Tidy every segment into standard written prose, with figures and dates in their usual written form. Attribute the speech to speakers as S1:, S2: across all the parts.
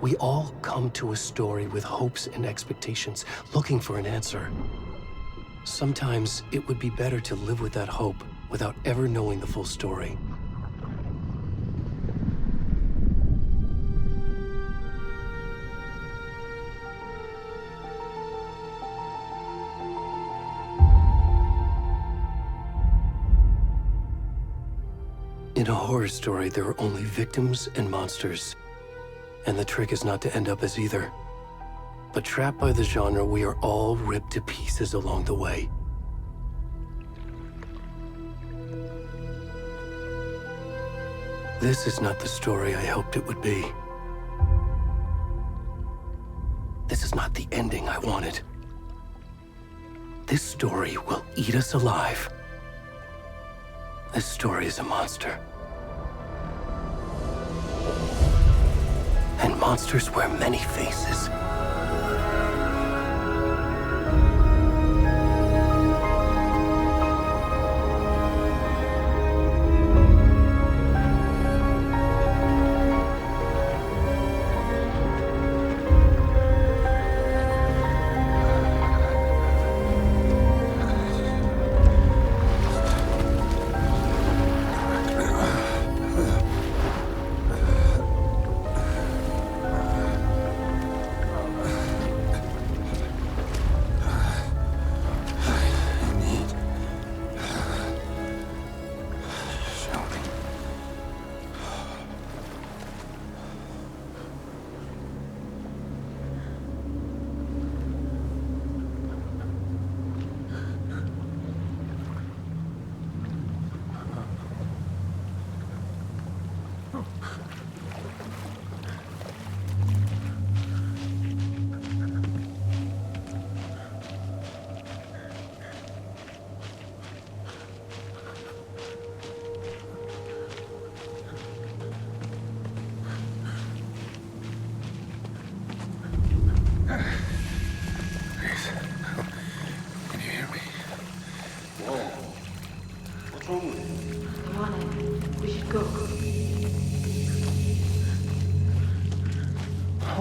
S1: We all come to a story with hopes and expectations, looking for an answer. Sometimes it would be better to live with that hope without ever knowing the full story. In a horror story, there are only victims and monsters. And the trick is not to end up as either. But trapped by the genre, we are all ripped to pieces along the way. This is not the story I hoped it would be. This is not the ending I wanted. This story will eat us alive. This story is a monster. And monsters wear many faces.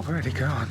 S2: Already gone.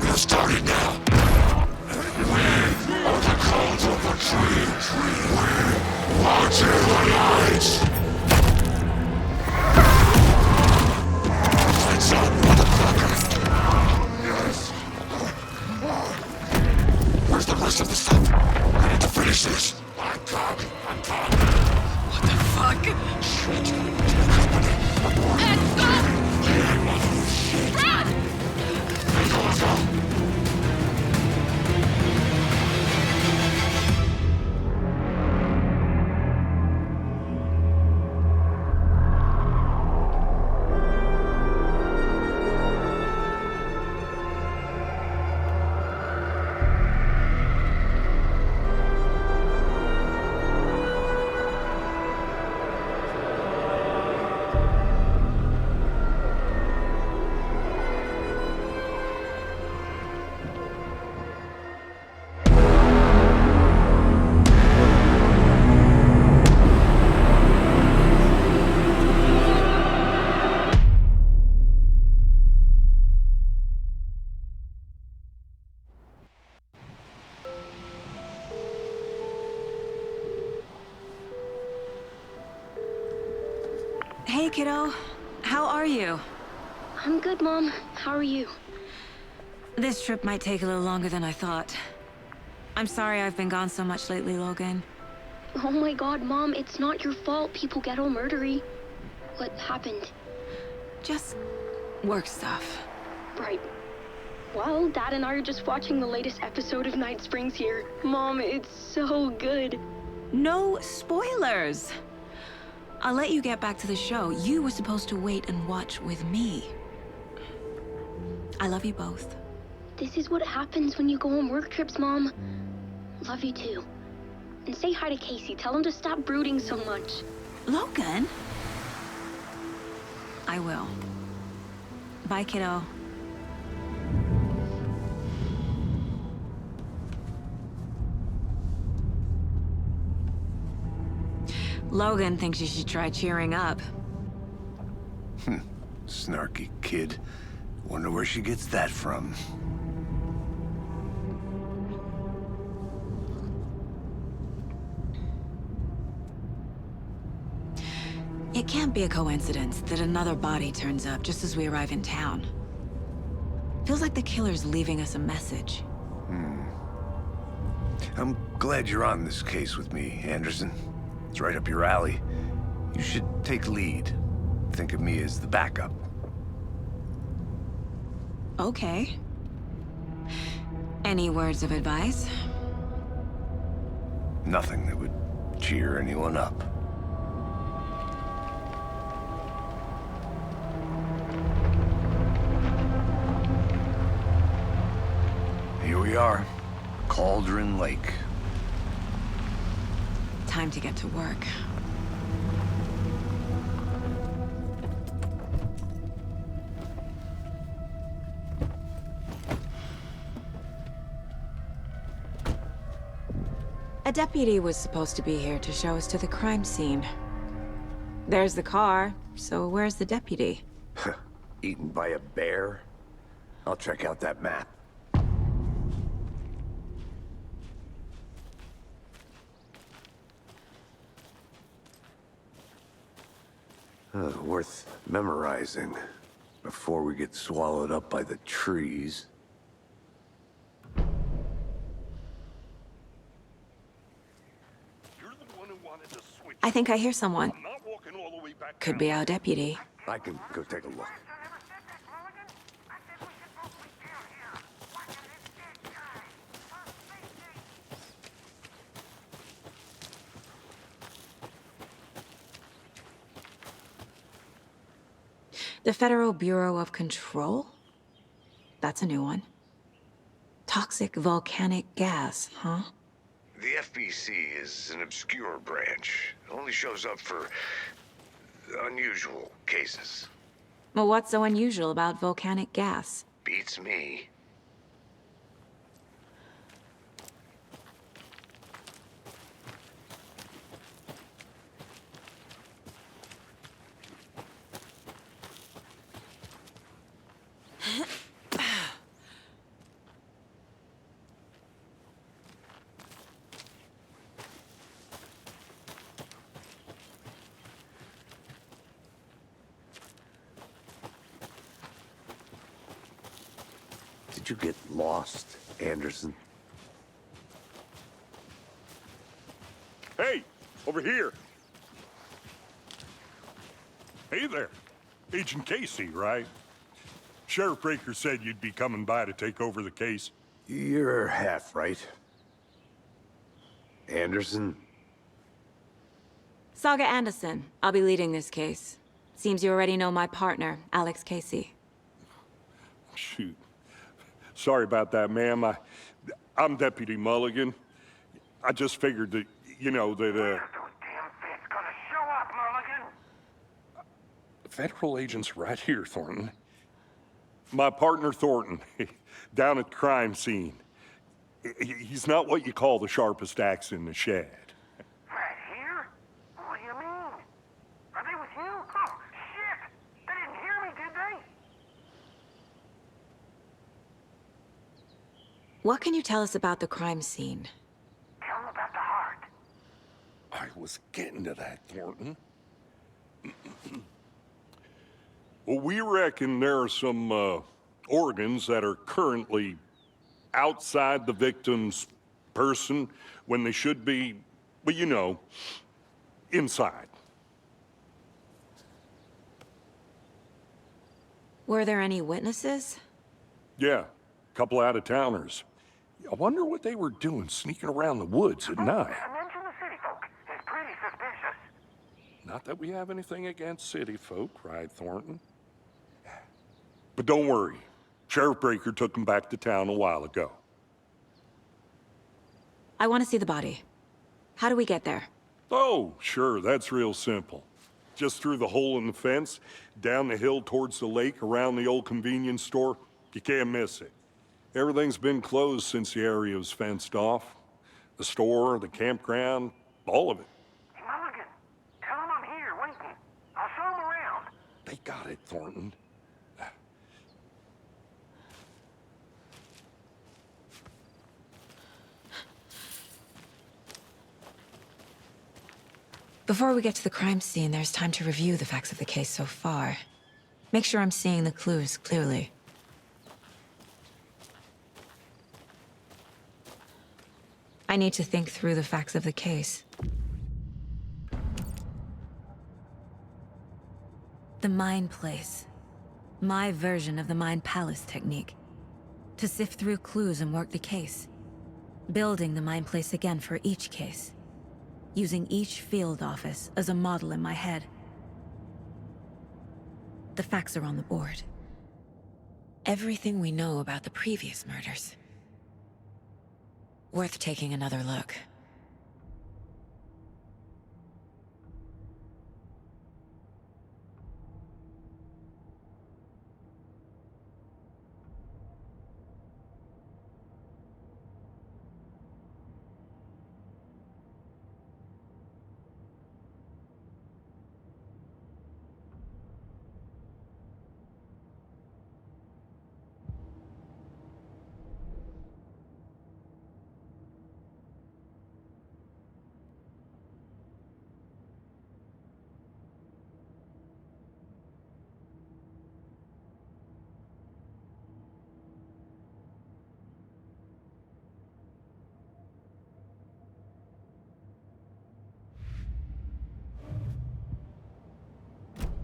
S3: We're starting now. fuck! Let's go! Run!
S4: Hey, kiddo. How are you?
S5: I'm good, Mom. How are you?
S4: This trip might take a little longer than I thought. I'm sorry I've been gone so much lately, Logan.
S5: Oh my god, Mom, it's not your fault people get all murdery. What happened?
S4: Just work stuff.
S5: Right. Well, Dad and I are just watching the latest episode of Night Springs here. Mom, it's so good.
S4: No spoilers! I'll let you get back to the show. You were supposed to wait and watch with me. I love you both.
S5: This is what happens when you go on work trips, Mom. Love you too. And say hi to Casey. Tell him to stop brooding so much.
S4: Logan? I will. Bye, kiddo. Logan thinks you should try cheering up.
S6: Snarky kid. Wonder where she gets that from.
S4: It can't be a coincidence that another body turns up just as we arrive in town. Feels like the killer's leaving us a message.
S6: I'm glad you're on this case with me, Anderson. It's right up your alley. You should take lead. Think of me as the backup.
S4: Okay. Any words of advice?
S6: Nothing that would cheer anyone up. Here we are. Cauldron Lake.
S4: Time to get to work. A deputy was supposed to be here to show us to the crime scene. There's the car, so where's the deputy?
S6: Eaten by a bear? I'll check out that map. Worth memorizing before we get swallowed up by the trees.
S4: I think I hear someone. Could be our deputy.
S6: I can go take a look.
S4: The Federal Bureau of Control? That's a new one. Toxic volcanic gas, huh?
S6: The FBC is an obscure branch. It only shows up for unusual cases.
S4: Well, what's so unusual about volcanic gas?
S6: Beats me. Did you get lost, Anderson?
S7: Hey, over here.
S3: Hey there. Agent Casey, right? Sheriff Breaker said you'd be coming by to take over the case.
S6: You're half right. Anderson?
S4: Saga Anderson. I'll be leading this case. Seems you already know my partner, Alex Casey.
S3: Shoot. Sorry about that, ma'am. I'm Deputy Mulligan. I just figured that, you know, that,
S2: Those damn feds gonna show up, Mulligan.
S3: Federal agents right here, Thornton. My partner, Thornton, down at the crime scene. He's not what you call the sharpest axe in the shed.
S2: Right here? What do you mean? Are they with you? Oh, shit! They didn't hear me, did they?
S4: What can you tell us about the crime scene?
S2: Tell them about the heart.
S3: I was getting to that, Thornton. Well, we reckon there are some organs that are currently outside the victim's person when they should be, well, you know, inside.
S4: Were there any witnesses?
S3: Yeah, a couple out-of-towners. I wonder what they were doing sneaking around the woods at night.
S2: Mention the city folk. It's pretty suspicious.
S3: Not that we have anything against city folk, cried Thornton. But don't worry. Sheriff Breaker took him back to town a while ago.
S4: I want to see the body. How do we get there?
S3: Oh, sure, that's real simple. Just through the hole in the fence, down the hill towards the lake, around the old convenience store. You can't miss it. Everything's been closed since the area was fenced off. The store, the campground, all of it.
S2: Hey, Mulligan, tell them I'm here waiting. I'll show them around.
S3: They got it, Thornton.
S4: Before we get to the crime scene, there's time to review the facts of the case so far. Make sure I'm seeing the clues clearly. I need to think through the facts of the case. The Mind Place. My version of the Mind Palace technique. To sift through clues and work the case. Building the Mind Place again for each case. Using each field office as a model in my head. The facts are on the board. Everything we know about the previous murders. Worth taking another look.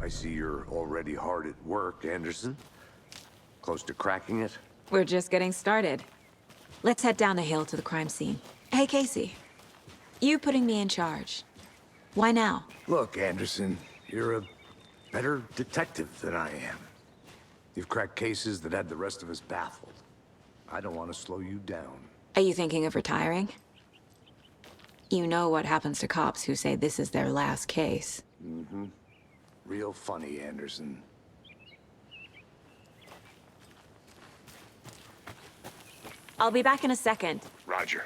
S6: I see you're already hard at work, Anderson. Close to cracking it?
S4: We're just getting started. Let's head down the hill to the crime scene. Hey, Casey. You putting me in charge. Why now?
S6: Look, Anderson, you're a better detective than I am. You've cracked cases that had the rest of us baffled. I don't want to slow you down.
S4: Are you thinking of retiring? You know what happens to cops who say this is their last case.
S6: Mm-hmm. Real funny, Anderson.
S4: I'll be back in a second.
S3: Roger.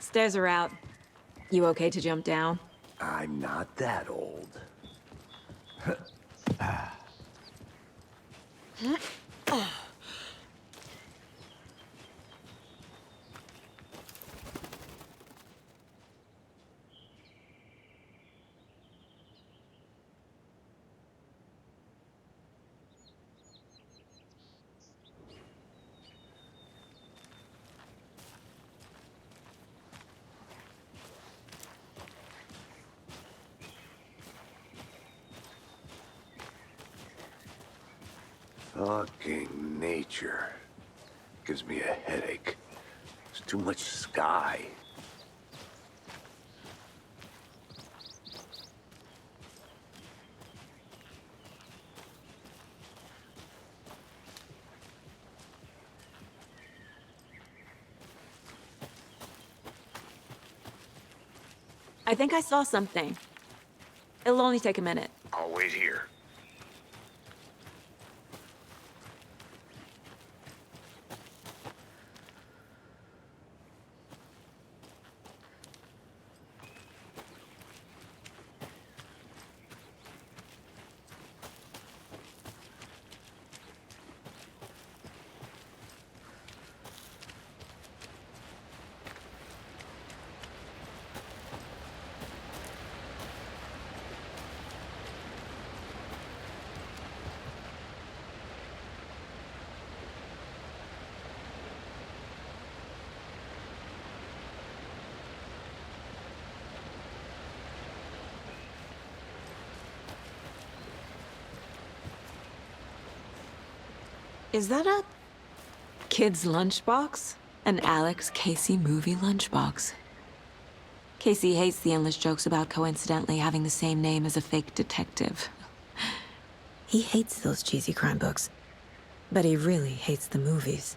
S4: Stairs are out. You okay to jump down?
S6: I'm not that old. Fucking nature. Gives me a headache. There's too much sky.
S4: I think I saw something. It'll only take a minute.
S6: I'll wait here.
S4: Is that a kid's lunchbox? An Alex Casey movie lunchbox. Casey hates the endless jokes about coincidentally having the same name as a fake detective. He hates those cheesy crime books, but he really hates the movies.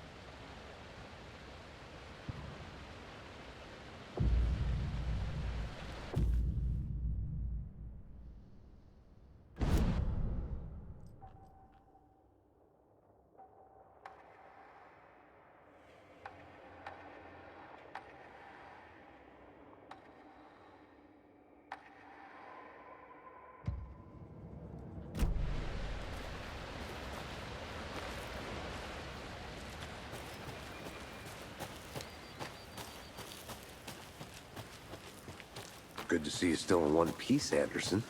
S6: Good to see you still in one piece, Anderson.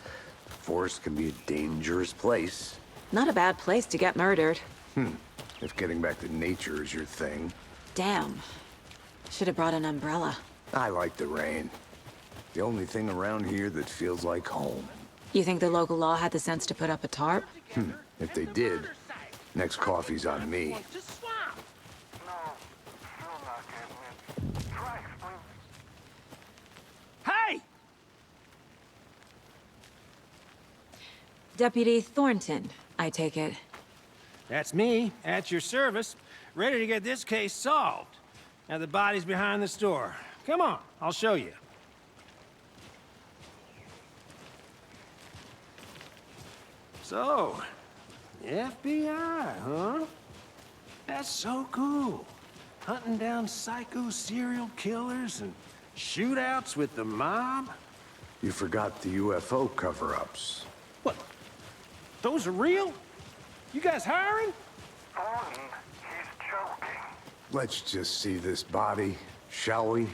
S6: Forest can be a dangerous place.
S4: Not a bad place to get murdered.
S6: If getting back to nature is your thing.
S4: Damn. Should have brought an umbrella.
S6: I like the rain. The only thing around here that feels like home.
S4: You think the local law had the sense to put up a tarp?
S6: If they did, next coffee's on me.
S2: No, still not getting it. Try explaining.
S7: Hey!
S4: Deputy Thornton, I take it.
S7: That's me, at your service, ready to get this case solved. Now the body's behind the store. Come on, I'll show you. So, FBI, huh? That's so cool. Hunting down psycho serial killers and shootouts with the mob.
S6: You forgot the UFO cover-ups.
S7: What? Those are real? You guys hiring?
S2: Thornton, he's joking.
S6: Let's just see this body, shall we?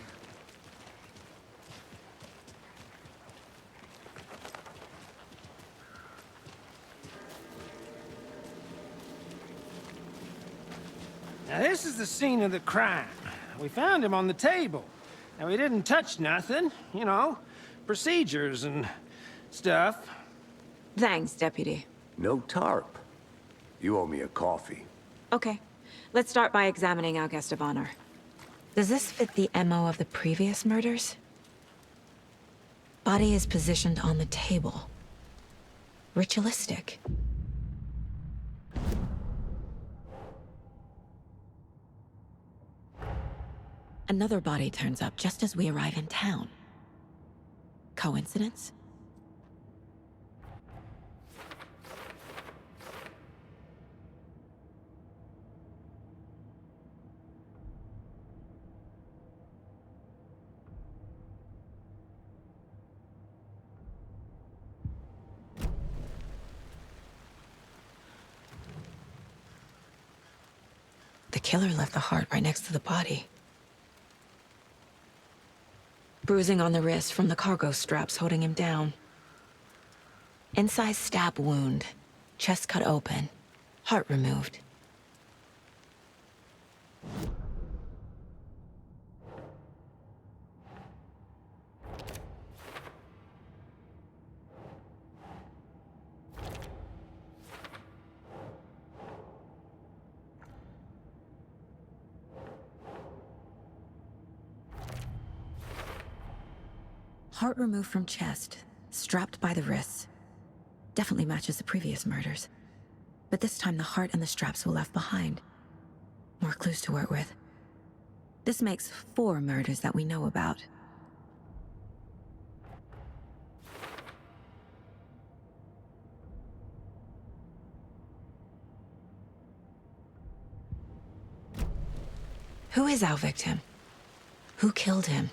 S7: Now, this is the scene of the crime. We found him on the table. Now, he didn't touch nothing, you know, procedures and stuff.
S4: Thanks, Deputy.
S6: No tarp. You owe me a coffee.
S4: Okay. Let's start by examining our guest of honor. Does this fit the MO of the previous murders? Body is positioned on the table. Ritualistic. Another body turns up just as we arrive in town. Coincidence? the killer left the heart right next to the body. Bruising on the wrist from the cargo straps holding him down. Incised stab wound, chest cut open, heart removed. Heart removed from chest, strapped by the wrists. Definitely matches the previous murders. But this time the heart and the straps were left behind. More clues to work with. This makes 4 murders that we know about. Who is our victim? Who killed him?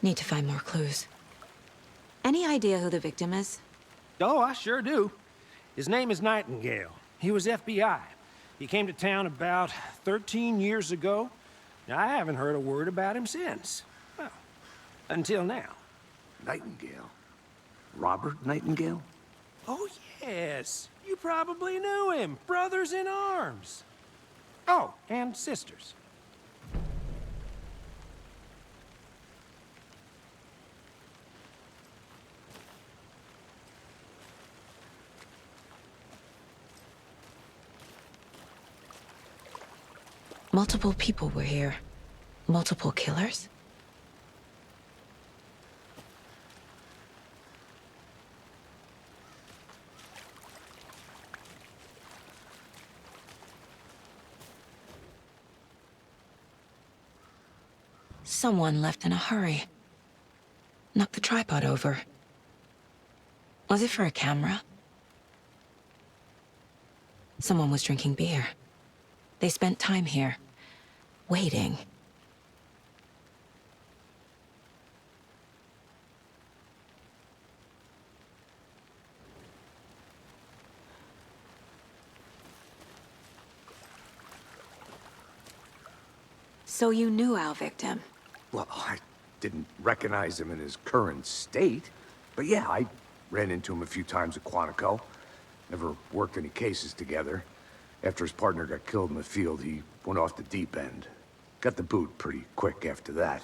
S4: Need to find more clues. Any idea who the victim is?
S7: Oh, I sure do. His name is Nightingale. He was FBI. He came to town about 13 years ago. Now, I haven't heard a word about him since. Well, until now.
S6: Nightingale? Robert Nightingale?
S7: Oh, yes. You probably knew him. Brothers in arms. Oh, and sisters.
S4: Multiple people were here. Multiple killers? Someone left in a hurry. Knocked the tripod over. Was it for a camera? Someone was drinking beer. They spent time here, waiting. So you knew our victim?
S6: Well, I didn't recognize him in his current state. But yeah, I ran into him a few times at Quantico. Never worked any cases together. After his partner got killed in the field, he went off the deep end. Got the boot pretty quick after that.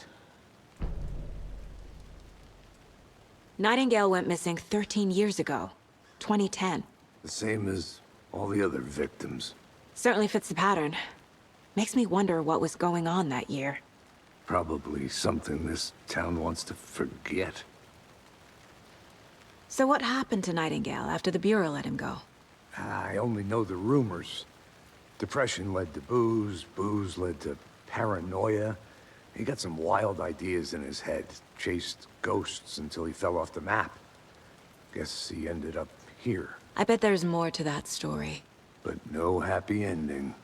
S4: Nightingale went missing 13 years ago, 2010.
S6: The same as all the other victims.
S4: Certainly fits the pattern. Makes me wonder what was going on that year.
S6: Probably something this town wants to forget.
S4: So what happened to Nightingale after the Bureau let him go?
S6: I only know the rumors. Depression led to booze, booze led to paranoia. He got some wild ideas in his head, chased ghosts until he fell off the map. Guess he ended up here.
S4: I bet there's more to that story.
S6: But no happy ending.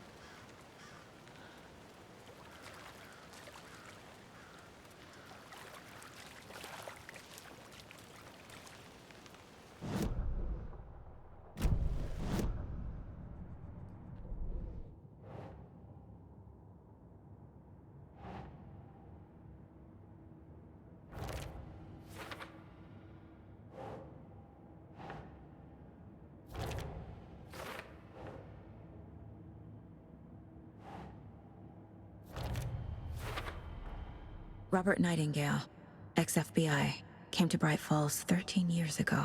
S4: Robert Nightingale, ex-FBI, came to Bright Falls 13 years ago.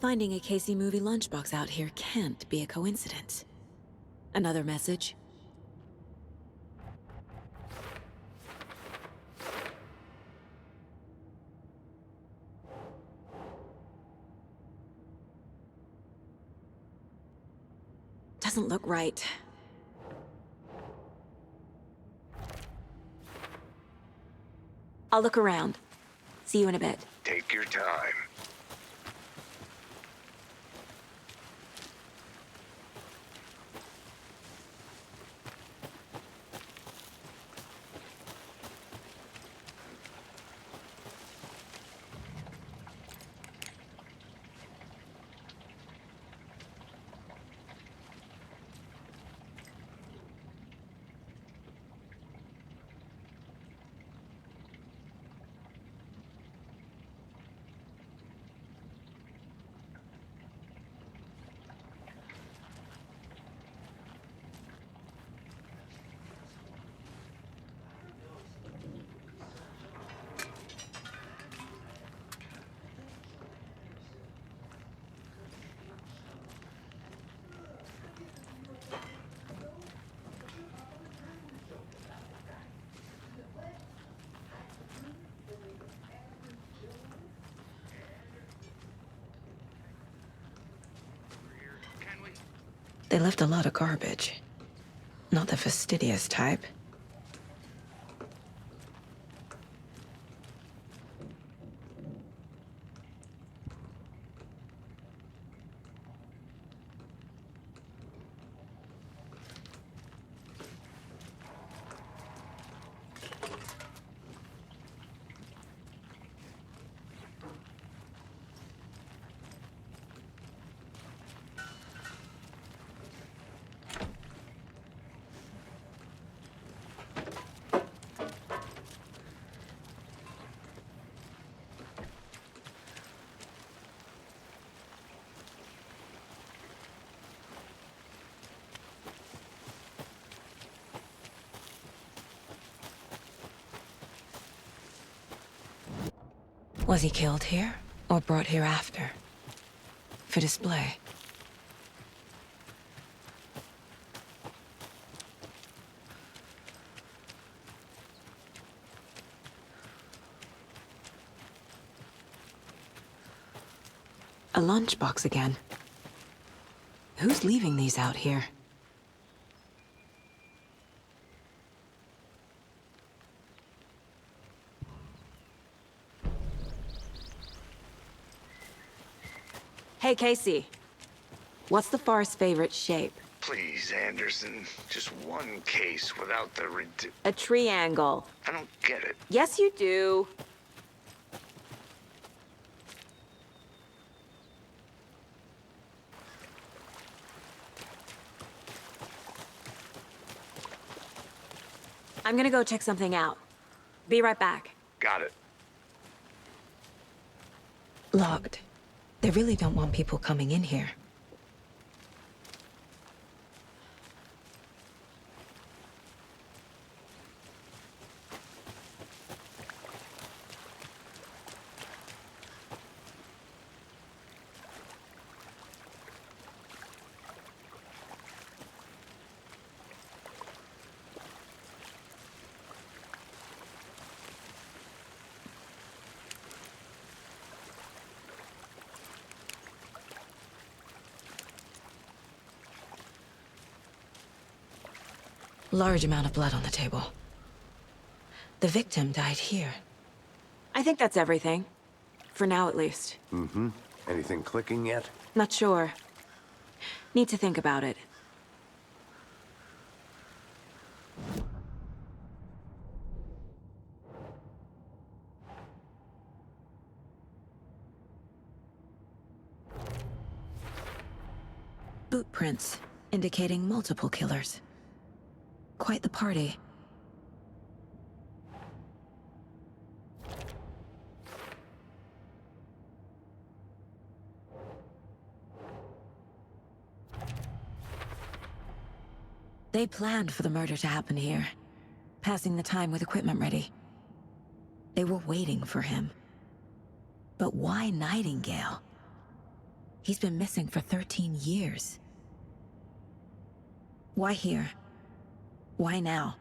S4: Finding a Casey movie lunchbox out here can't be a coincidence. Another message? Doesn't look right. I'll look around. See you in a bit.
S6: Take your time.
S4: They left a lot of garbage. Not the fastidious type. Was he killed here, or brought here after? For display? A lunchbox again. Who's leaving these out here? Hey, Casey. What's the far's favorite shape?
S6: Please, Anderson. Just one case without the
S4: A triangle.
S6: I don't get it.
S4: Yes, you do. I'm gonna go check something out. Be right back.
S6: Got it.
S4: Locked. They really don't want people coming in here. Large amount of blood on the table. The victim died here. I think that's everything. For now, at least.
S6: Mm-hmm. Anything clicking yet?
S4: Not sure. Need to think about it. Boot prints, indicating multiple killers. Quite the party. They planned for the murder to happen here, passing the time with equipment ready. They were waiting for him. But why Nightingale? He's been missing for 13 years. Why here? Why now?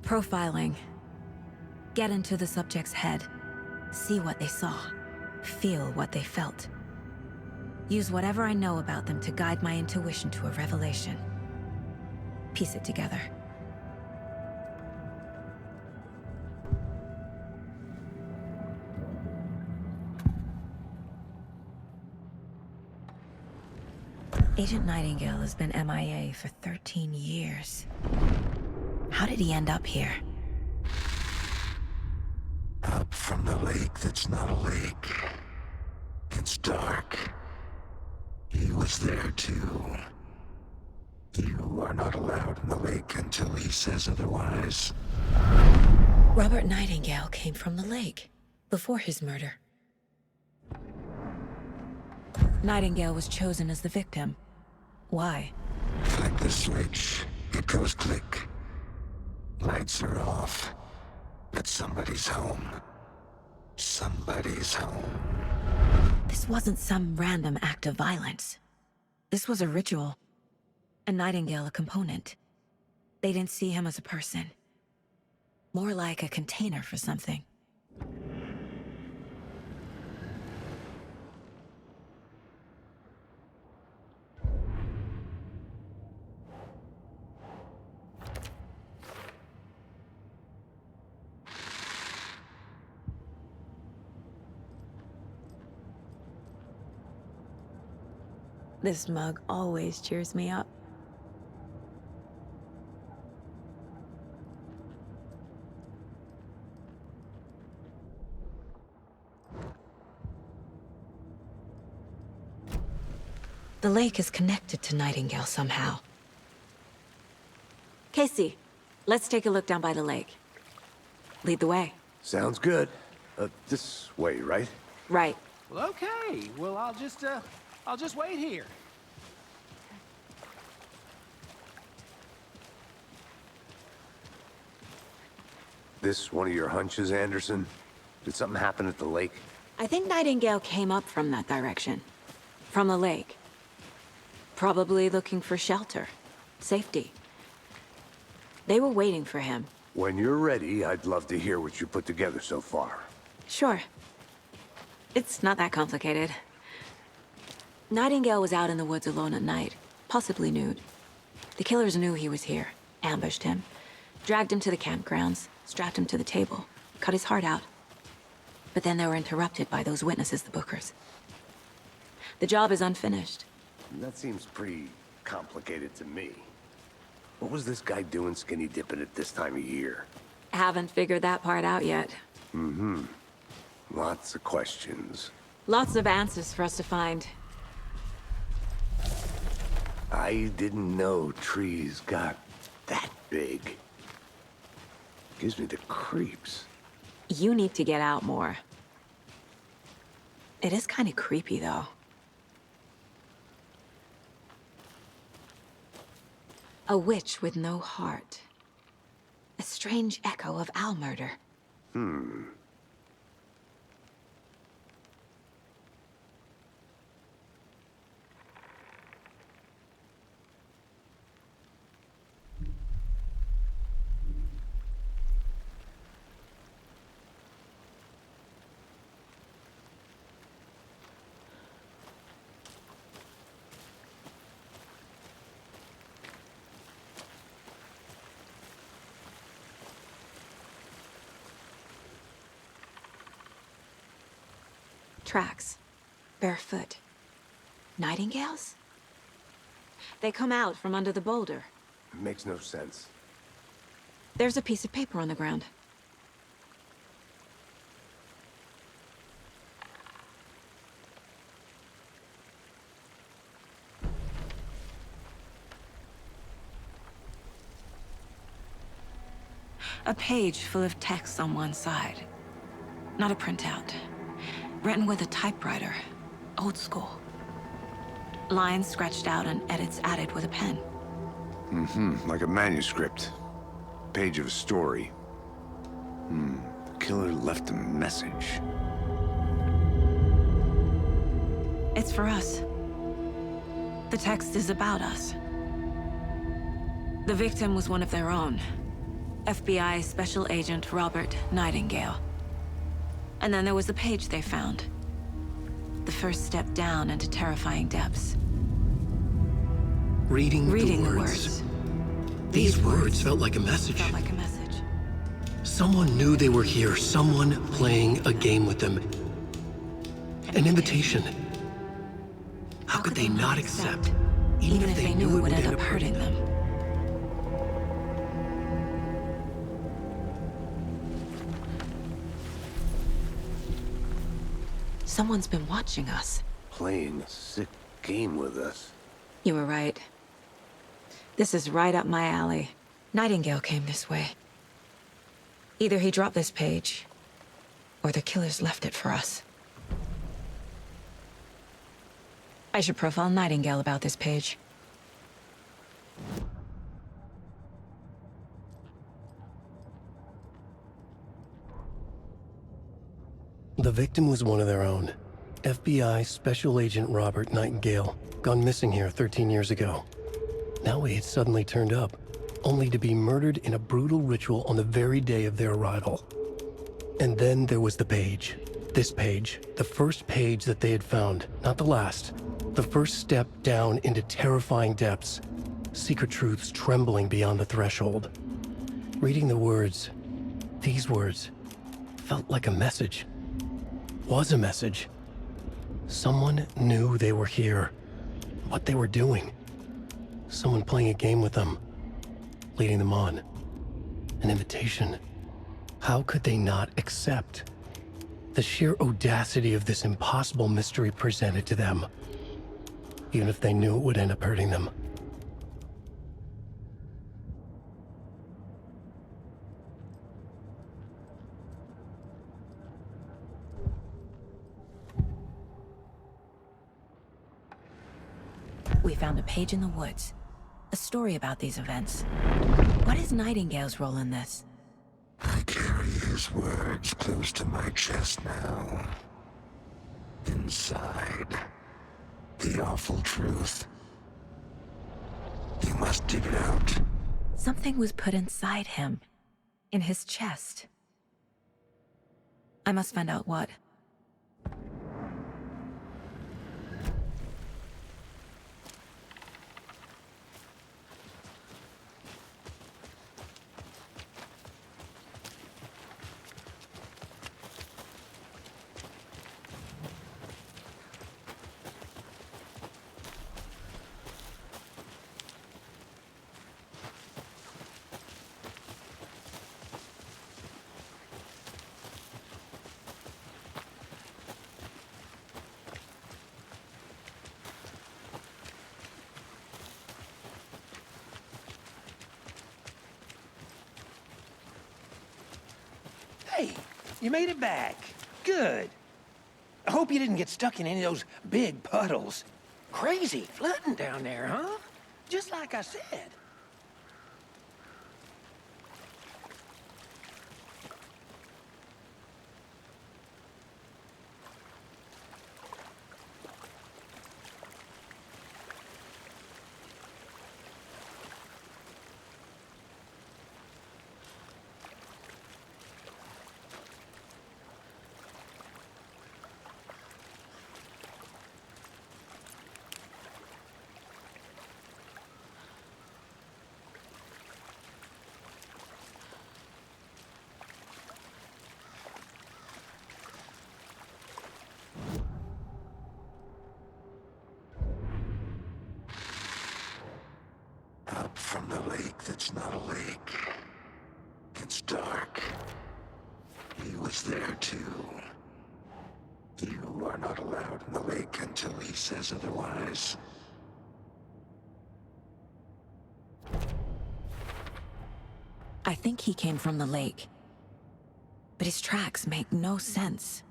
S4: Profiling. Get into the subject's head. See what they saw. Feel what they felt. Use whatever I know about them to guide my intuition to a revelation. Piece it together. Agent Nightingale has been MIA for 13 years. How did he end up here?
S8: Up from the lake that's not a lake. It's dark. He was there too. You are not allowed in the lake until he says otherwise.
S4: Robert Nightingale came from the lake, before his murder. Nightingale was chosen as the victim. Why?
S8: Flick the switch. It goes click. Lights are off. But somebody's home. Somebody's home.
S4: This wasn't some random act of violence. This was a ritual. And Nightingale a component. They didn't see him as a person. More like a container for something. This mug always cheers me up. The lake is connected to Nightingale somehow. Casey, let's take a look down by the lake. Lead the way.
S6: Sounds good. This way, right?
S4: Right.
S7: Well, okay. Well, I'll just wait here.
S6: This one of your hunches, Anderson? Did something happen at the lake?
S4: I think Nightingale came up from that direction. From the lake. Probably looking for shelter. Safety. They were waiting for him.
S6: When you're ready, I'd love to hear what you put together so far.
S4: Sure. It's not that complicated. Nightingale was out in the woods alone at night, possibly nude. The killers knew he was here, ambushed him, dragged him to the campgrounds, strapped him to the table, cut his heart out. But then they were interrupted by those witnesses, the Bookers. The job is unfinished.
S6: That seems pretty complicated to me. What was this guy doing skinny dipping at this time of year?
S4: Haven't figured that part out yet.
S6: Mm-hmm. Lots of questions.
S4: Lots of answers for us to find.
S6: I didn't know trees got that big. Gives me the creeps.
S4: You need to get out more. It is kind of creepy, though. A witch with no heart. A strange echo of owl murder. Tracks. Barefoot. Nightingales? They come out from under the boulder.
S6: Makes no sense.
S4: There's a piece of paper on the ground. A page full of text on one side. Not a printout. Written with a typewriter. Old school. Lines scratched out and edits added with a pen.
S6: Like a manuscript. Page of a story. The killer left a message.
S4: It's for us. The text is about us. The victim was one of their own. FBI Special Agent Robert Nightingale. And then there was the page they found. The first step down into terrifying depths.
S1: Reading
S4: the
S1: words.
S4: words.
S1: These words felt like a message.
S4: Felt like a message.
S1: Someone knew they were here, someone playing a game with them. An invitation. How could they not accept, even if they knew it would end up hurting them?
S4: Someone's been watching us.
S6: Playing a sick game with us.
S4: You were right. This is right up my alley. Nightingale came this way. Either he dropped this page, or the killers left it for us. I should profile Nightingale about this page.
S1: The victim was one of their own. FBI Special Agent Robert Nightingale, gone missing here 13 years ago. Now he had suddenly turned up, only to be murdered in a brutal ritual on the very day of their arrival. And then there was the page. This page, the first page that they had found, not the last. The first step down into terrifying depths. Secret truths trembling beyond the threshold. Reading the words, these words, felt like a message. Was a message. Someone knew they were here. what they were doing. Someone playing a game with them, leading them on. An invitation. How could they not accept? The sheer audacity of this impossible mystery presented to them, even if they knew it would end up hurting them.
S4: We found a page in the woods. A story about these events. What is Nightingale's role in this?
S8: I carry his words close to my chest now. Inside, the awful truth. You must dig it out.
S4: Something was put inside him. In his chest. I must find out what.
S7: Hey, you made it back. Good. I hope you didn't get stuck in any of those big puddles. Crazy flooding down there, huh? Just like I said.
S8: Up from the lake that's not a lake. It's dark. He was there too. You are not allowed in the lake until he says otherwise.
S4: I think he came from the lake. But his tracks make no sense.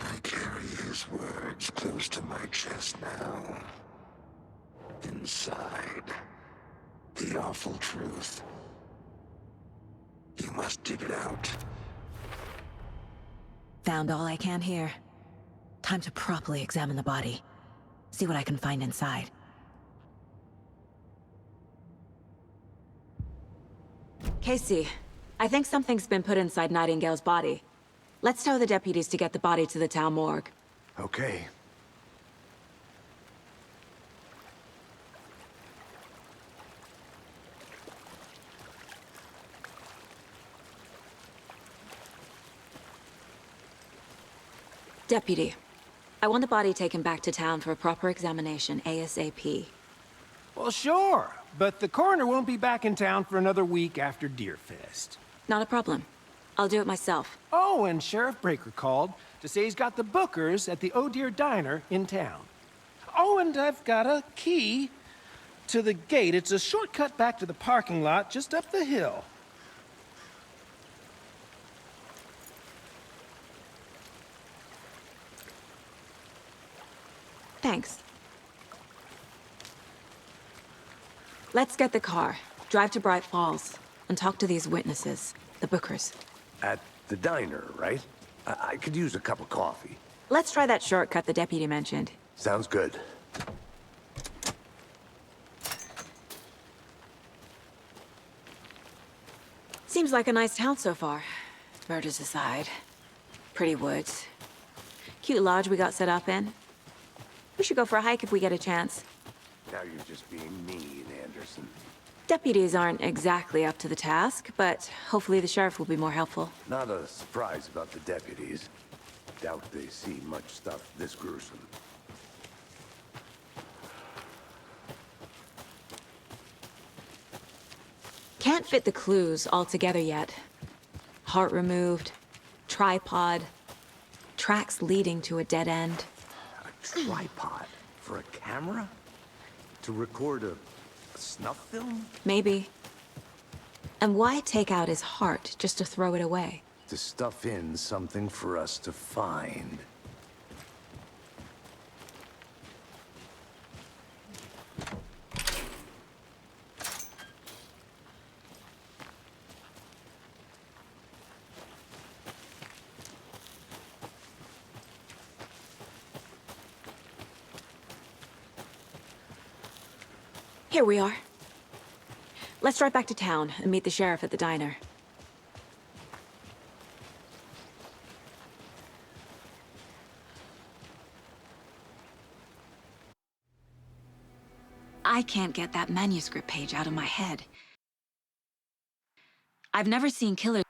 S8: I carry his words close to my chest now. Inside, the awful truth. You must dig it out.
S4: Found all I can here. Time to properly examine the body. See what I can find inside. Casey, I think something's been put inside Nightingale's body. Let's tell the deputies to get the body to the town morgue.
S6: Okay.
S4: Deputy, I want the body taken back to town for a proper examination ASAP.
S7: Well, sure. But the coroner won't be back in town for another week after Deerfest.
S4: Not a problem. I'll do it myself.
S7: Oh, and Sheriff Breaker called to say he's got the bookers at the Oh Dear Diner in town. Oh, and I've got a key to the gate. It's a shortcut back to the parking lot just up the hill.
S4: Thanks. Let's get the car, drive to Bright Falls, and talk to these witnesses, the bookers.
S6: At the diner, right? I could use a cup of coffee.
S4: Let's try that shortcut the deputy mentioned.
S6: Sounds good.
S4: Seems like a nice town so far. Murders aside. Pretty woods. Cute lodge we got set up in. We should go for a hike if we get a chance.
S6: Now you're just being mean, Anderson.
S4: Deputies aren't exactly up to the task, but hopefully the sheriff will be more helpful.
S6: Not a surprise about the deputies. doubt they see much stuff this gruesome.
S4: Can't fit the clues all together yet. Heart removed, tripod, tracks leading to a dead end.
S6: A tripod for a camera? To record a snuff film?
S4: Maybe. And why take out his heart just to throw it away?
S6: To stuff in something for us to find.
S4: Here we are. Let's drive back to town and meet the sheriff at the diner. I can't get that manuscript page out of my head. I've never seen killers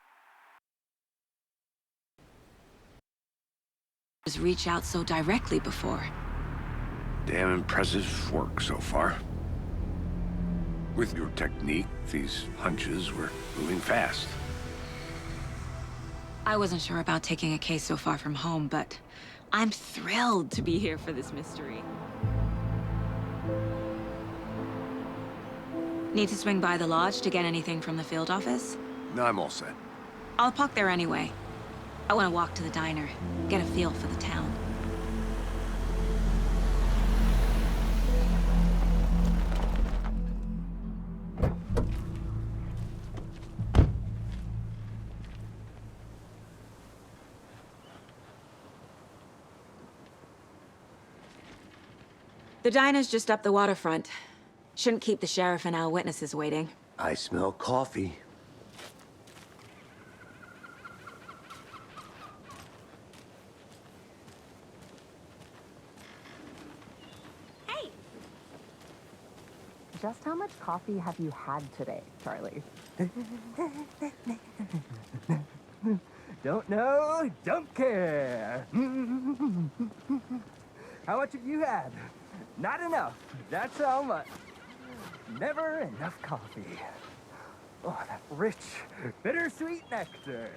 S4: reach out so directly before.
S6: Damn impressive work so far. With your technique, these hunches were moving fast.
S4: I wasn't sure about taking a case so far from home, but I'm thrilled to be here for this mystery. Need to swing by the lodge to get anything from the field office?
S6: No, I'm all set.
S4: I'll park there anyway. I want to walk to the diner, get a feel for the town. The diner's just up the waterfront. Shouldn't keep the sheriff and our witnesses waiting.
S6: I smell coffee.
S4: Hey!
S9: Just how much coffee have you had today, Charlie? Don't know, don't care. How much have you had? Not enough. That's how much. Never enough coffee. Oh, that rich, bittersweet nectar.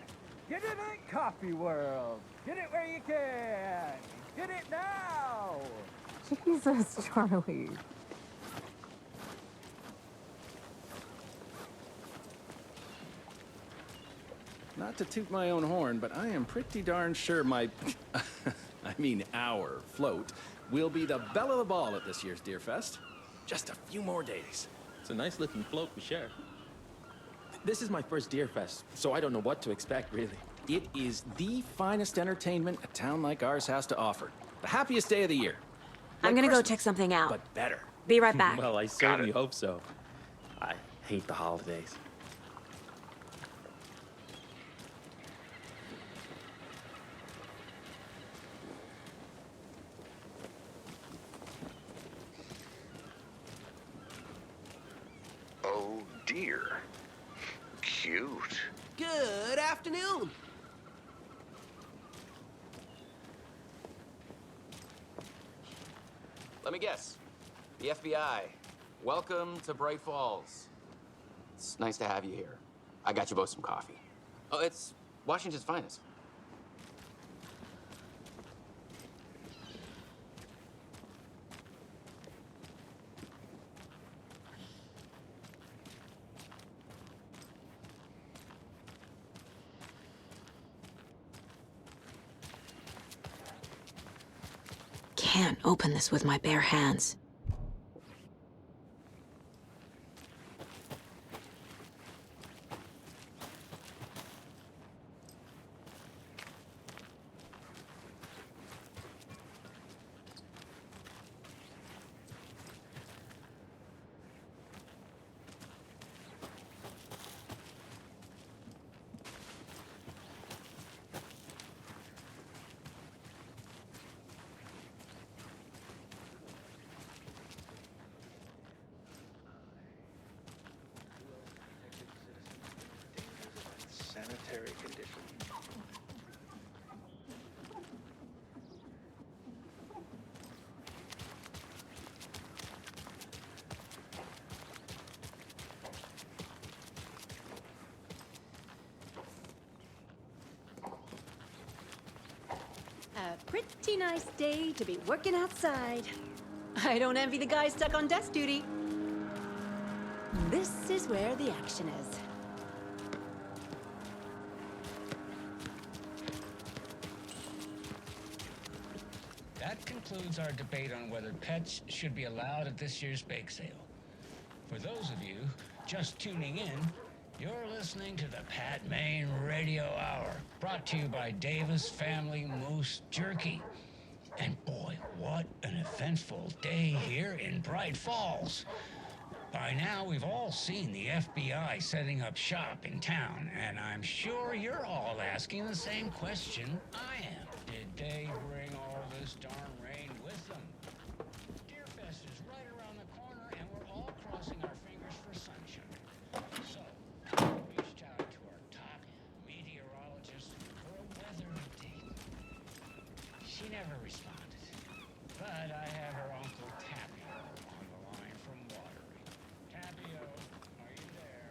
S9: Get it in coffee world. Get it where you can. Get it now. Jesus, Charlie.
S10: Not to toot my own horn, but I am pretty darn sure my, I mean our float will be the belle of the ball at this year's Deer Fest. Just a few more days.
S11: It's a nice looking float for sure. This is my first Deer Fest, so I don't know what to expect, really.
S10: It is the finest entertainment a town like ours has to offer. The happiest day of the year.
S4: I'm gonna go
S10: Christmas,
S4: check something out.
S10: but better.
S4: Be right back.
S11: Well, I certainly hope so. I hate the holidays.
S2: Oh dear. Cute.
S12: Good afternoon.
S13: Let me guess. The FBI. Welcome to Bright Falls. It's nice to have you here. I got you both some coffee. Oh, it's Washington's finest.
S4: Can't open this with my bare hands.
S14: Pretty nice day to be working outside. I don't envy the guy stuck on desk duty. This is where the action is.
S15: That concludes our debate on whether pets should be allowed at this year's bake sale. For those of you just tuning in, you're listening to the Pat Maine Radio Hour, brought to you by Davis Family Moose Jerky. And boy, what an eventful day here in Bright Falls. By now, we've all seen the FBI setting up shop in town, and I'm sure you're all asking the same question I am. Did they bring all this darn rain with them? Deerfest is right around the corner, and we're all crossing our fingers for sunshine. So, we reached out to our top meteorologist for a weather update. She never responded, but I have her Uncle Tapio on the line from Watery. Tapio, are you there?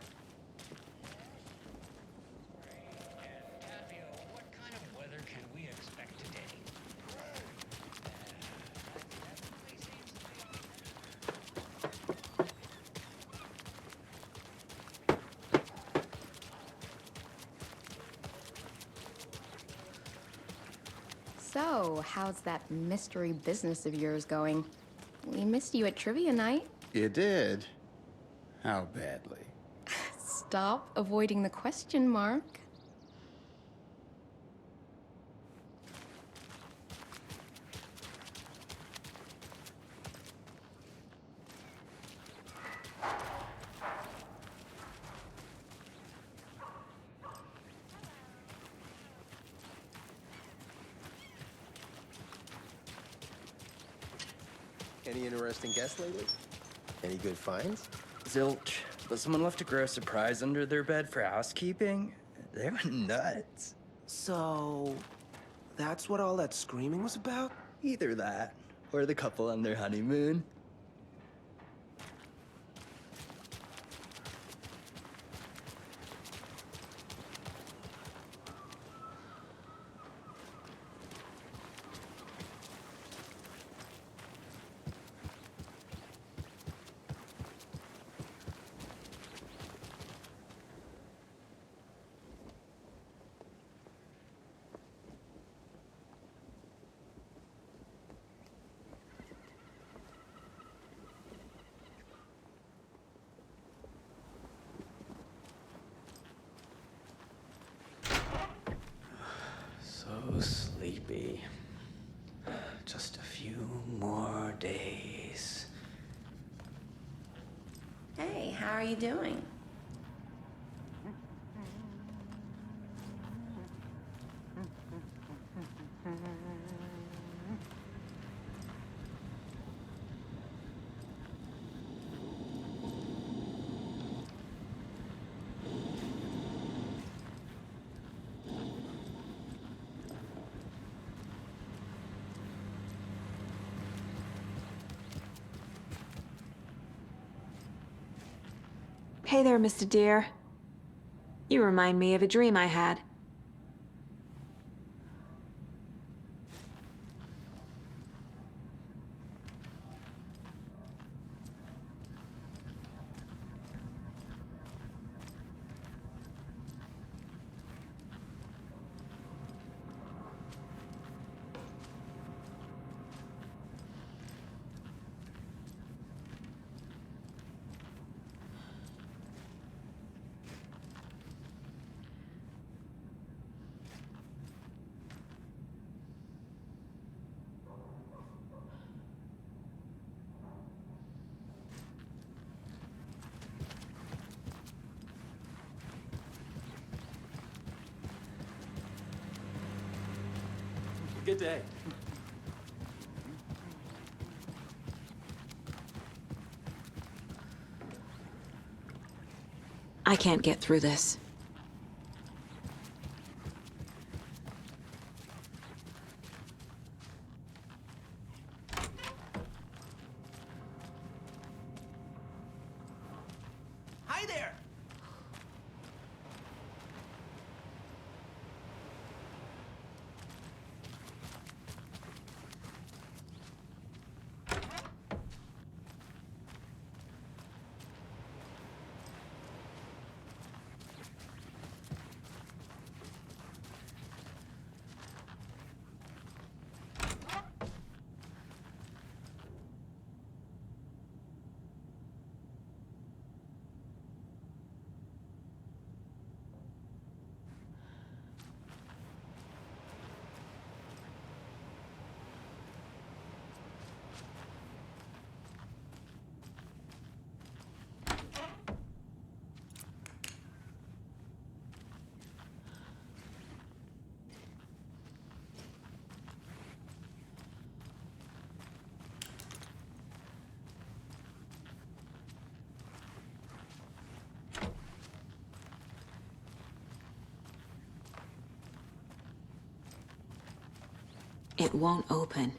S15: Great. And Tapio, what kind of weather can we expect today? Definitely seems to be on
S16: So, how's that mystery business of yours going? We missed you at trivia night.
S17: You did? How badly?
S16: Stop avoiding the question, Mark.
S18: Any interesting guests lately? Any good finds? Zilch, but someone left a gross surprise under their bed for housekeeping. They were nuts.
S12: So, that's what all that screaming was about?
S18: Either that, or the couple on their honeymoon. So sleepy. Just a few more days.
S19: Hey, how are you doing?
S20: Hey there, Mr. Deer. You remind me of a dream I had.
S11: Good day.
S20: I can't get through this.
S12: Hi there!
S4: It won't open.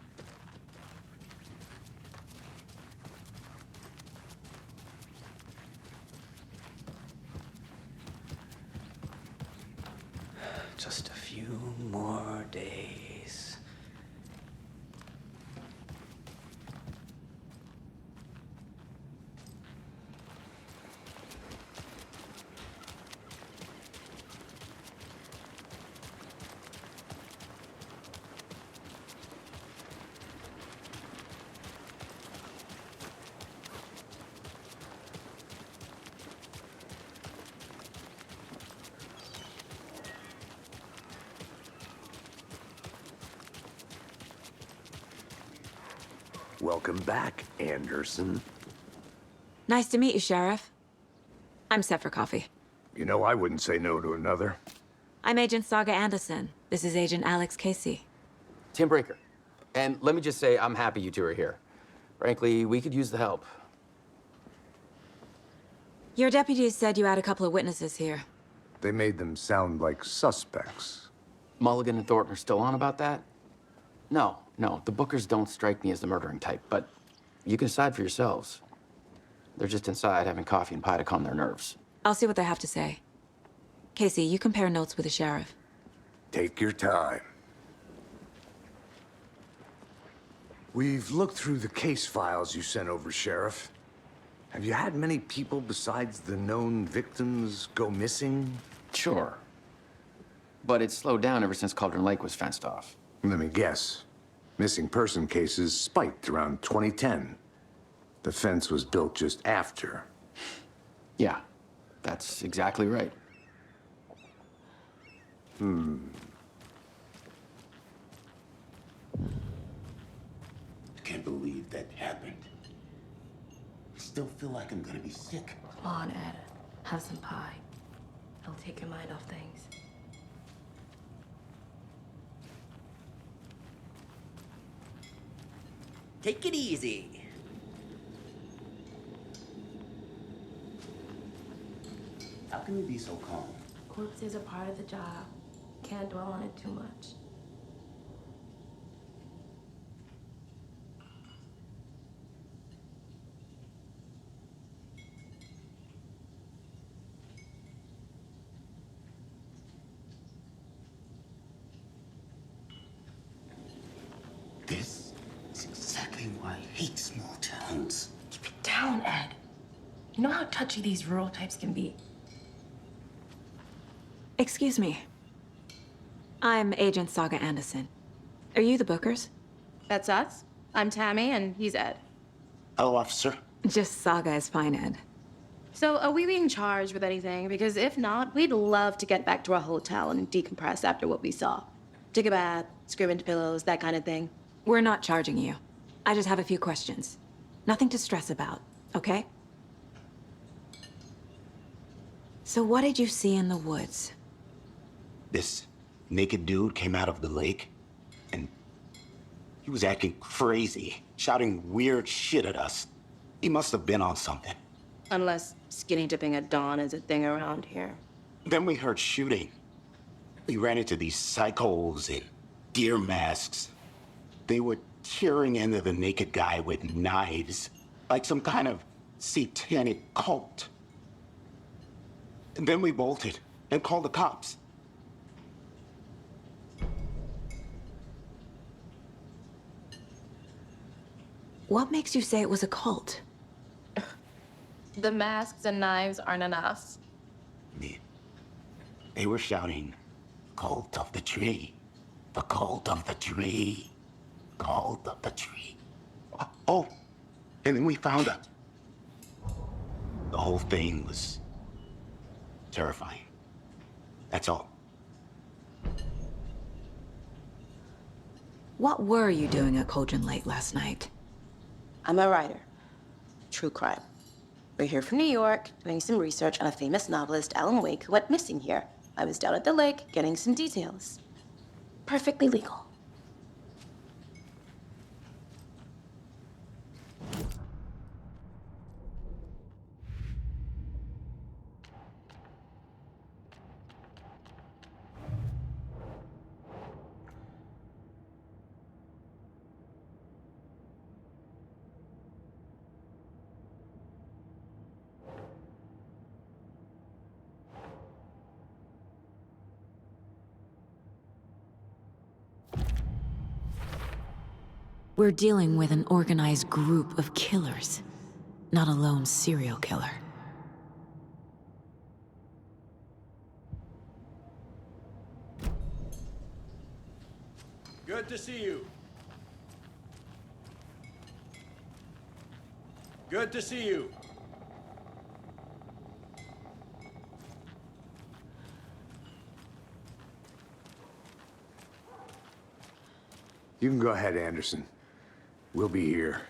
S18: Just a few more days.
S6: Welcome back, Anderson.
S4: Nice to meet you, Sheriff. I'm set for coffee.
S6: You know, I wouldn't say no to another.
S4: I'm Agent Saga Anderson. This is Agent Alex Casey.
S13: Tim Breaker. And let me just say, I'm happy you two are here. Frankly, we could use the help.
S4: Your deputies said you had a couple of witnesses here.
S6: They made them sound like suspects.
S13: Mulligan and Thornton are still on about that? No, the Bookers don't strike me as the murdering type, but you can decide for yourselves. They're just inside having coffee and pie to calm their nerves.
S4: I'll see what they have to say. Casey, you compare notes with the sheriff.
S6: Take your time. We've looked through the case files you sent over, Sheriff. Have you had many people besides the known victims go missing?
S13: Sure. But it's slowed down ever since Cauldron Lake was fenced off.
S6: Let me guess. Missing person cases spiked around 2010. The fence was built just after.
S13: Yeah, that's exactly right.
S8: I can't believe that happened. I still feel like I'm gonna be sick.
S19: Come on, Ed. Have some pie. It'll take your mind off things.
S18: Take it easy.
S8: How can you be so calm?
S19: Corpses are part of the job. Can't dwell on it too much.
S8: This is exactly why I hate small towns.
S19: Keep it down, Ed. You know how touchy these rural types can be.
S4: Excuse me. I'm Agent Saga Anderson. Are you the Bookers?
S21: That's us. I'm Tammy, and he's Ed.
S8: Hello, officer.
S4: Just Saga is fine, Ed.
S21: So, are we being charged with anything? Because if not, we'd love to get back to our hotel and decompress after what we saw. Take a bath, scream into pillows, that kind of thing.
S4: We're not charging you. I just have a few questions. Nothing to stress about, okay? So what did you see in the woods?
S8: This naked dude came out of the lake, and he was acting crazy, shouting weird shit at us. He must have been on something.
S21: Unless skinny dipping at dawn is a thing around here.
S8: Then we heard shooting. We ran into these psychos in deer masks. They were tearing into the naked guy with knives, like some kind of satanic cult. And then we bolted and called the cops.
S4: What makes you say it was a cult?
S21: The masks and knives aren't enough.
S8: They were shouting, "Cult of the tree, the cult of the tree, cult of the tree." Oh, and then we found out. The whole thing was terrifying. That's all.
S4: What were you doing at Cauldron Lake last night?
S21: I'm a writer. True crime. We're here from New York, doing some research on a famous novelist, Alan Wake, who went missing here. I was down at the lake, getting some details. Perfectly legal.
S4: We're dealing with an organized group of killers, not a lone serial killer.
S5: Good to see you. Good to see you.
S6: You can go ahead, Anderson. We'll be here.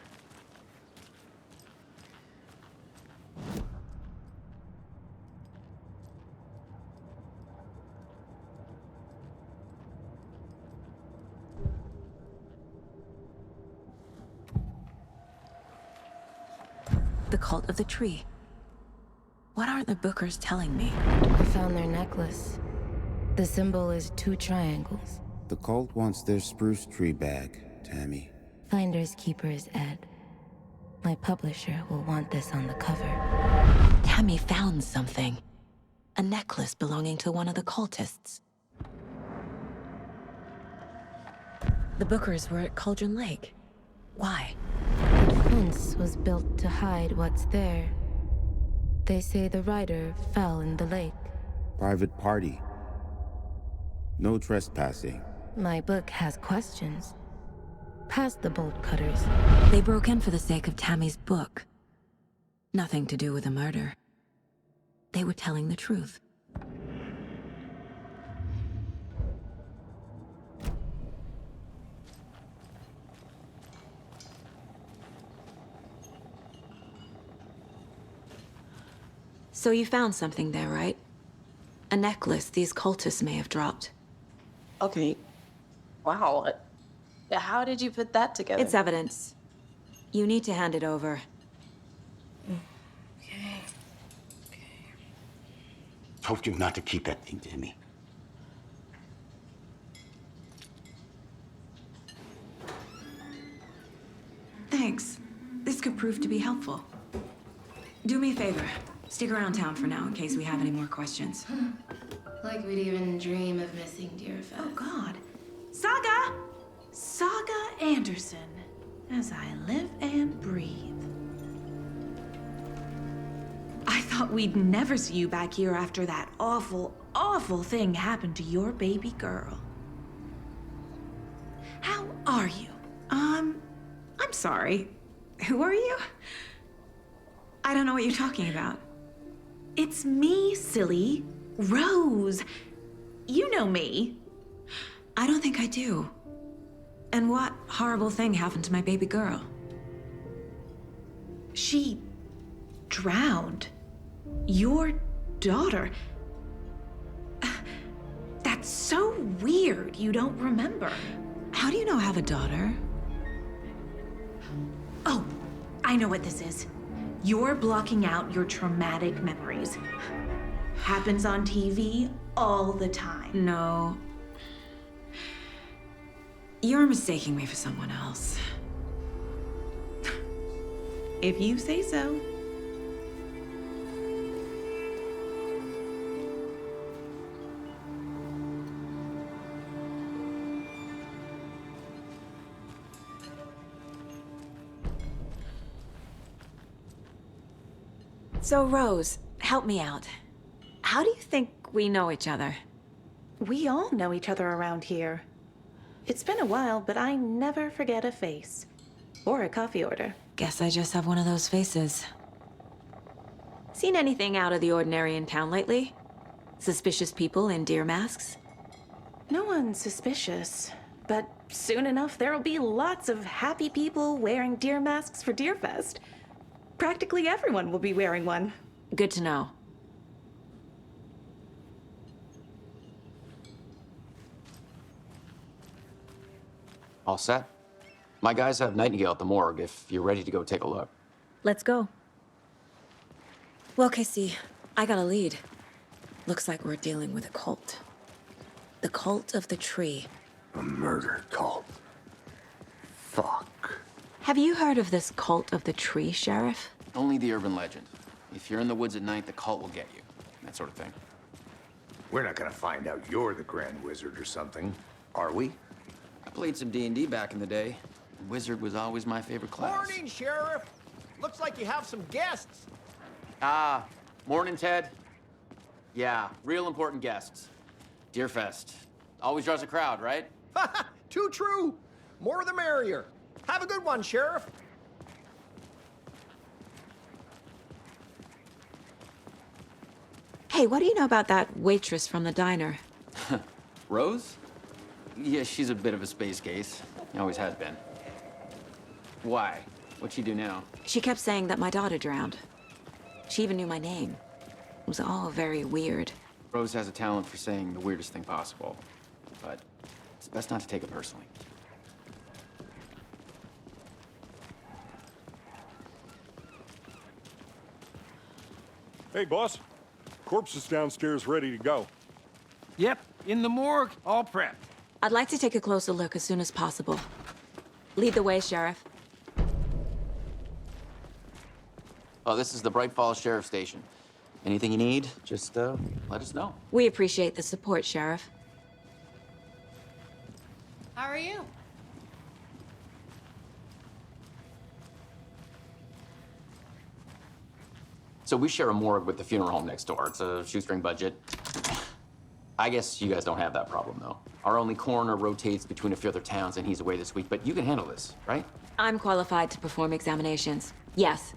S4: The cult of the tree. What aren't the Bookers telling me?
S19: I found their necklace. The symbol is 2 triangles.
S17: The cult wants their spruce tree back, Tammy.
S19: Finders keepers, Ed. My publisher will want this on the cover.
S4: Tammy found something. A necklace belonging to one of the cultists. The Bookers were at Cauldron Lake. Why?
S19: The fence was built to hide what's there. They say the rider fell in the lake.
S17: Private party. No trespassing.
S19: My book has questions. Past the bolt cutters.
S4: They broke in for the sake of Tammy's book. Nothing to do with the murder. They were telling the truth. So you found something there, right? A necklace these cultists may have dropped.
S21: Okay. Wow. How did you put that together?
S4: It's evidence. You need to hand it over.
S8: Told you not to keep that thing, Tammy.
S4: Thanks. This could prove to be helpful. Do me a favor. Stick around town for now in case we have any more questions.
S19: Like we'd even dream of missing Deerfest.
S20: Oh, God. Saga! Saga Anderson. As I live and breathe. I thought we'd never see you back here after that awful, awful thing happened to your baby girl. How are you? I'm sorry. Who are you? I don't know what you're talking about. It's me, silly. Rose. You know me.
S4: I don't think I do. And what horrible thing happened to my baby girl?
S20: She drowned. Your daughter. That's so weird you don't remember.
S4: How do you know I have a daughter?
S20: Oh, I know what this is. You're blocking out your traumatic memories. Happens on TV all the time.
S4: No. You're mistaking me for someone else.
S20: If you say so.
S4: So, Rose, help me out. How do you think we know each other?
S20: We all know each other around here. It's been a while, but I never forget a face. Or a coffee order.
S4: Guess I just have one of those faces. Seen anything out of the ordinary in town lately? Suspicious people in deer masks?
S20: No one's suspicious. But soon enough, there'll be lots of happy people wearing deer masks for Deerfest. Practically everyone will be wearing one.
S4: Good to know.
S13: All set? My guys have Nightingale at the morgue if you're ready to go take a look.
S4: Let's go. Well, Casey, I got a lead. Looks like we're dealing with a cult. The cult of the tree.
S6: A murder cult. Fuck.
S4: Have you heard of this cult of the tree, Sheriff?
S13: Only the urban legend. If you're in the woods at night, the cult will get you. That sort of thing.
S6: We're not gonna find out you're the Grand Wizard or something, are we?
S13: I played some D&D back in the day. Wizard was always my favorite class.
S7: Morning, Sheriff. Looks like you have some guests.
S13: Ah, morning, Ted. Yeah, real important guests. Deerfest. Always draws a crowd, right?
S7: Too true. More the merrier. Have a good one, Sheriff.
S4: Hey, what do you know about that waitress from the diner?
S13: Rose? Yeah, she's a bit of a space case. Always has been. Why? What'd she do now?
S4: She kept saying that my daughter drowned. She even knew my name. It was all very weird.
S13: Rose has a talent for saying the weirdest thing possible. But it's best not to take it personally.
S5: Hey, boss. Corpse is downstairs ready to go.
S7: Yep, in the morgue, all prepped.
S4: I'd like to take a closer look as soon as possible. Lead the way, Sheriff.
S13: Oh, this is the Bright Falls Sheriff Station. Anything you need, just let us know.
S4: We appreciate the support, Sheriff.
S14: How are you?
S13: So we share a morgue with the funeral home next door. It's a shoestring budget. I guess you guys don't have that problem, though. Our only coroner rotates between a few other towns, and he's away this week, but you can handle this, right?
S4: I'm qualified to perform examinations. Yes.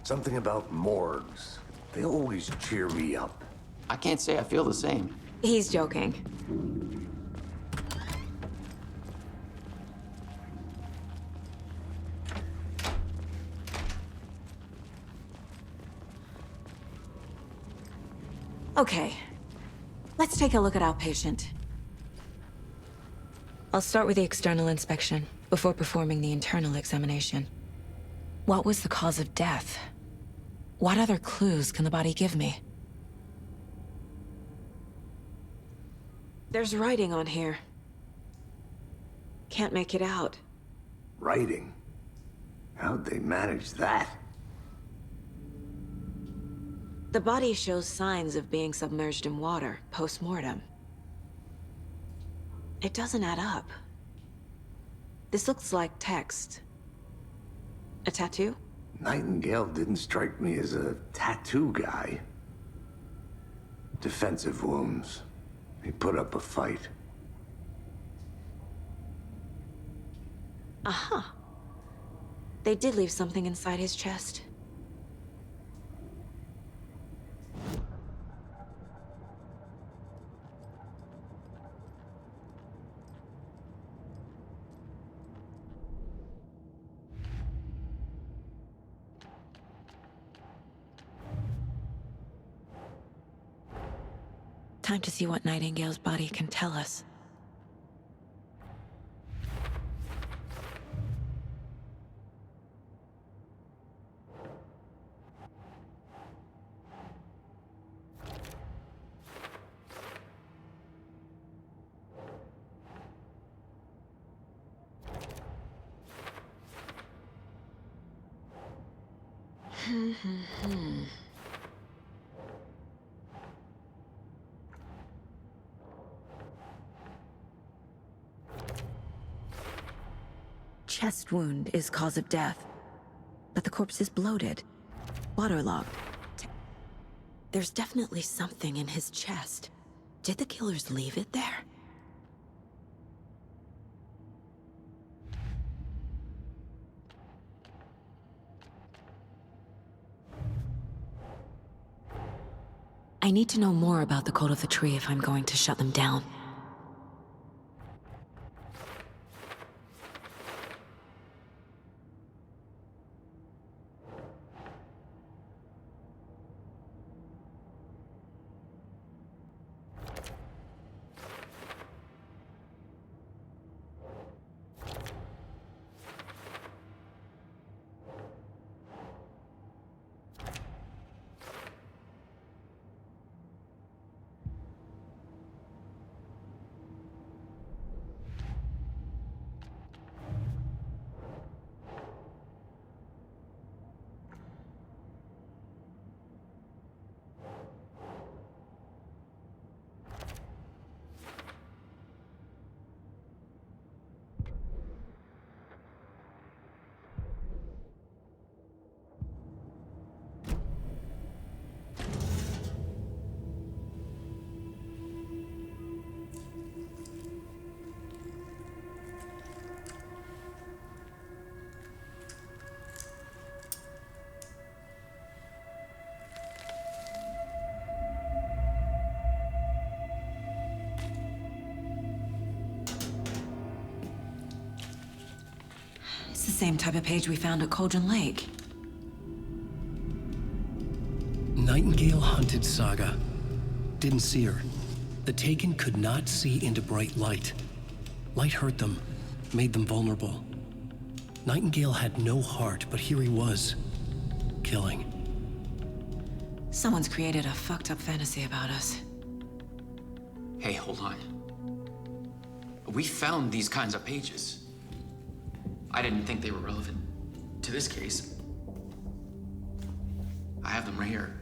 S6: Something about morgues. They always cheer me up.
S13: I can't say I feel the same.
S4: He's joking. Okay, let's take a look at our patient. I'll start with the external inspection before performing the internal examination. What was the cause of death? What other clues can the body give me? There's writing on here. Can't make it out.
S6: Writing? How'd they manage that?
S4: The body shows signs of being submerged in water post-mortem. It doesn't add up. This looks like text. A tattoo?
S6: Nightingale didn't strike me as a tattoo guy. Defensive wounds. He put up a fight.
S4: Aha. They did leave something inside his chest. Time to see what Nightingale's body can tell us. Chest wound is cause of death, but the corpse is bloated, waterlogged. There's definitely something in his chest. Did the killers leave it there? I need to know more about the code of the tree if I'm going to shut them down. same type of page we found at Cauldron Lake.
S1: Nightingale hunted Saga. Didn't see her. The Taken could not see into bright light. Light hurt them, made them vulnerable. Nightingale had no heart, but here he was, killing.
S4: Someone's created a fucked up fantasy about us.
S13: Hey, hold on. We found these kinds of pages. I didn't think they were relevant to this case. I have them right here.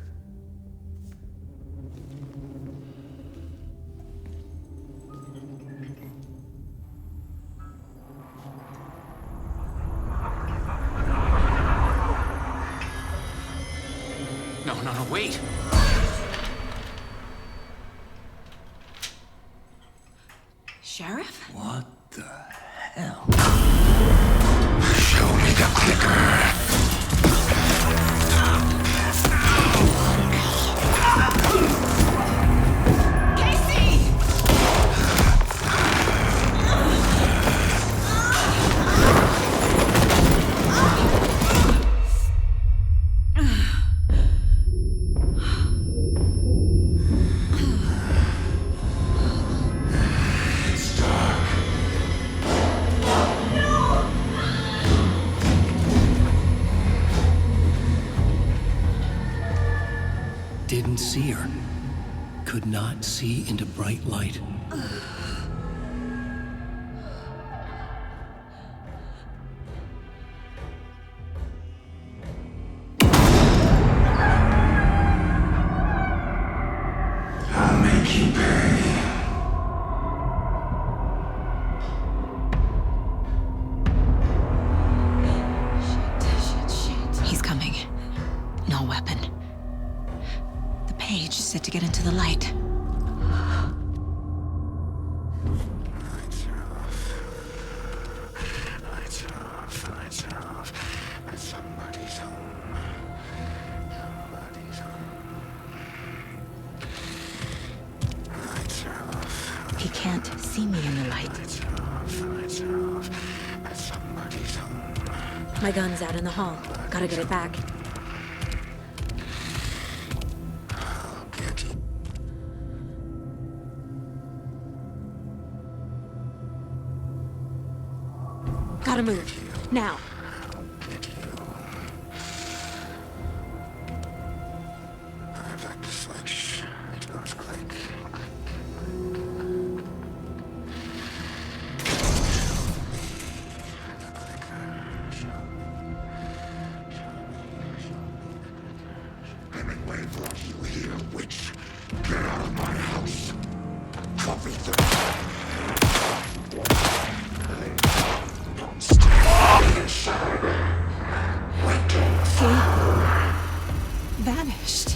S13: No, wait!
S4: Sheriff?
S8: What the hell? Show me the clicker.
S1: Didn't see her. Could not see into bright light.
S8: I'll make you pay.
S4: He's coming. No weapon. The page is set to get into the light.
S8: Lights off. Somebody's home. Somebody's home. Lights off.
S4: He can't see me in the light.
S8: Lights off. Somebody's home.
S4: My gun's out in the hall. Gotta get it back.
S8: I'll get it.
S4: Gotta move. Now.
S8: I've got the switch. It goes click. Hemingway brought you here, witch. Get out of my house. Copy that. Don't stand inside. Wait till
S4: Vanished.